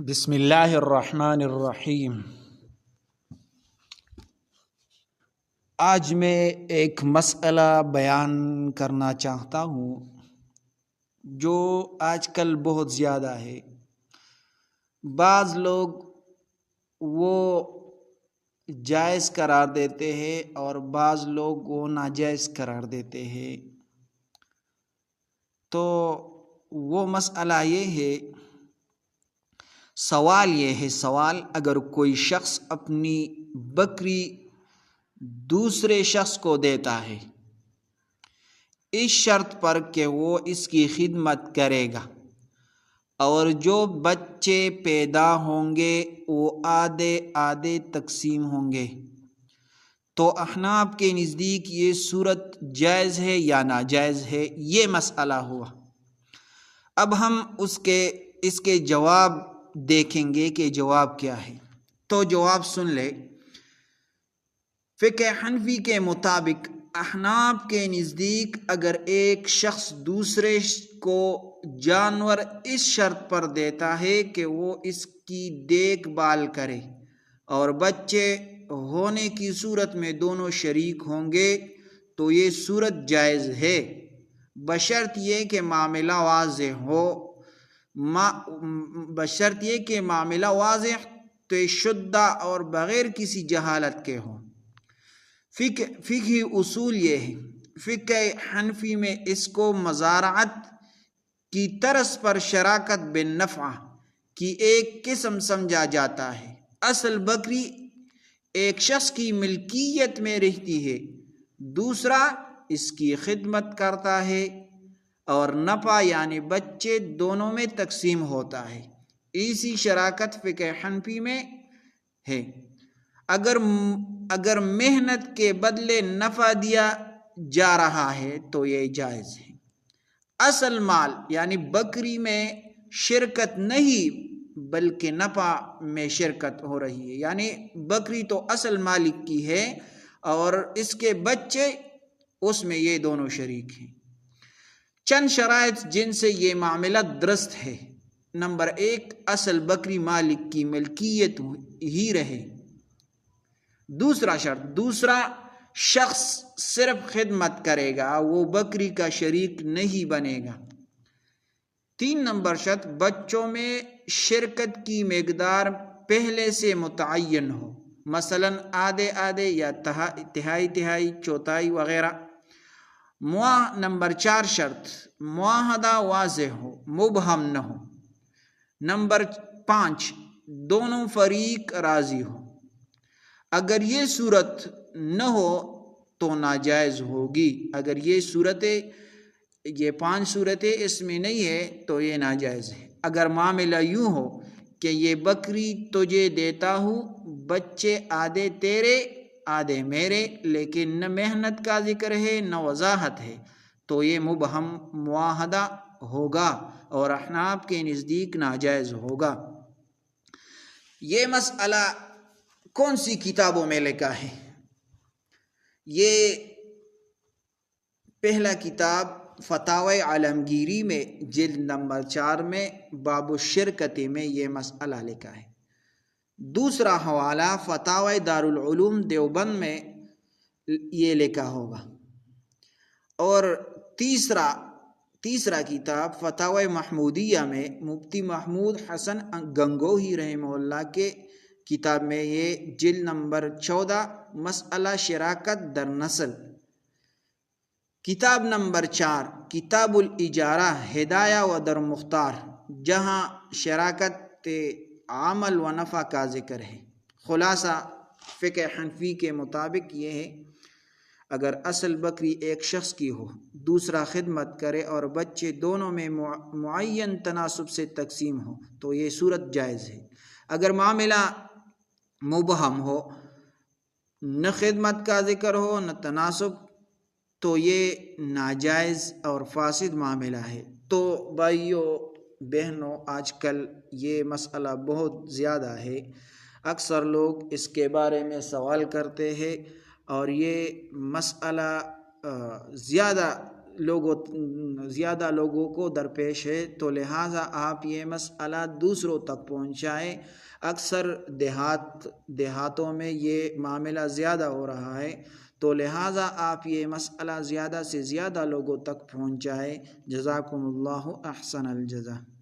بسم اللہ الرحمن الرحیم۔ آج میں ایک مسئلہ بیان کرنا چاہتا ہوں جو آج کل بہت زیادہ ہے۔ بعض لوگ وہ جائز قرار دیتے ہیں اور بعض لوگ وہ ناجائز قرار دیتے ہیں۔ تو وہ مسئلہ یہ ہے، سوال اگر کوئی شخص اپنی بکری دوسرے شخص کو دیتا ہے اس شرط پر کہ وہ اس کی خدمت کرے گا اور جو بچے پیدا ہوں گے وہ آدھے آدھے تقسیم ہوں گے، تو احناف کے نزدیک یہ صورت جائز ہے یا ناجائز ہے؟ یہ مسئلہ ہوا۔ اب ہم اس کے جواب دیکھیں گے کہ جواب کیا ہے۔ تو جواب سن لے۔ فقہ حنفی کے مطابق احناف کے نزدیک اگر ایک شخص دوسرے کو جانور اس شرط پر دیتا ہے کہ وہ اس کی دیکھ بھال کرے اور بچے ہونے کی صورت میں دونوں شریک ہوں گے تو یہ صورت جائز ہے، بشرط یہ کہ معاملہ واضح طے شدہ اور بغیر کسی جہالت کے ہو۔ فقہی اصول یہ ہے، فقہ حنفی میں اس کو مزارعت کی طرز پر شراکت بالنفع کی ایک قسم سمجھا جاتا ہے۔ اصل بکری ایک شخص کی ملکیت میں رہتی ہے، دوسرا اس کی خدمت کرتا ہے اور نفع یعنی بچے دونوں میں تقسیم ہوتا ہے۔ اسی شراکت فقہ حنفی میں ہے۔ اگر محنت کے بدلے نفع دیا جا رہا ہے تو یہ جائز ہے۔ اصل مال یعنی بکری میں شرکت نہیں بلکہ نفع میں شرکت ہو رہی ہے، یعنی بکری تو اصل مالک کی ہے اور اس کے بچے اس میں یہ دونوں شریک ہیں۔ چند شرائط جن سے یہ معاملہ درست ہے۔ نمبر 1، اصل بکری مالک کی ملکیت ہی رہے۔ دوسرا شخص صرف خدمت کرے گا، وہ بکری کا شریک نہیں بنے گا۔ 3 نمبر شرط، بچوں میں شرکت کی مقدار پہلے سے متعین ہو، مثلا آدھے آدھے یا تہائی چوتھائی وغیرہ۔ نمبر 4 شرط، معاہدہ واضح ہو، مبہم نہ ہو۔ نمبر 5، دونوں فریق راضی ہو۔ اگر یہ صورت نہ ہو تو ناجائز ہوگی۔ اگر یہ 5 صورتیں اس میں نہیں ہے تو یہ ناجائز ہے۔ اگر معاملہ یوں ہو کہ یہ بکری تجھے دیتا ہوں، بچے آدھے تیرے آدھے میرے، لیکن نہ محنت کا ذکر ہے نہ وضاحت ہے، تو یہ مبہم معاہدہ ہوگا اور احناف کے نزدیک ناجائز ہوگا۔ یہ مسئلہ کون سی کتابوں میں لکھا ہے؟ یہ پہلا کتاب فتاوی عالمگیری میں جلد نمبر 4 میں باب الشرکت میں یہ مسئلہ لکھا ہے۔ دوسرا حوالہ فتاوی دارالعلوم دیوبند میں یہ لکھا ہوگا۔ اور تیسرا کتاب فتاوی محمودیہ میں مفتی محمود حسن گنگوہی رحمہ اللہ کے کتاب میں یہ جلد نمبر 14 مسئلہ شراکت در نسل۔ کتاب نمبر 4 کتاب الاجارہ ہدایہ و در مختار، جہاں شراکت عمل و نفع کا ذکر ہے۔ خلاصہ فقہ حنفی کے مطابق یہ ہے، اگر اصل بکری ایک شخص کی ہو، دوسرا خدمت کرے اور بچے دونوں میں معین تناسب سے تقسیم ہو تو یہ صورت جائز ہے۔ اگر معاملہ مبہم ہو، نہ خدمت کا ذکر ہو نہ تناسب، تو یہ ناجائز اور فاسد معاملہ ہے۔ تو بھائیوں بہنوں، آج کل یہ مسئلہ بہت زیادہ ہے، اکثر لوگ اس کے بارے میں سوال کرتے ہیں اور یہ مسئلہ زیادہ لوگوں کو درپیش ہے، تو لہٰذا آپ یہ مسئلہ دوسروں تک پہنچائیں۔ اکثر دیہاتوں میں یہ معاملہ زیادہ ہو رہا ہے، تو لہٰذا آپ یہ مسئلہ زیادہ سے زیادہ لوگوں تک پہنچائیں۔ جزاکم اللہ احسن الجزا۔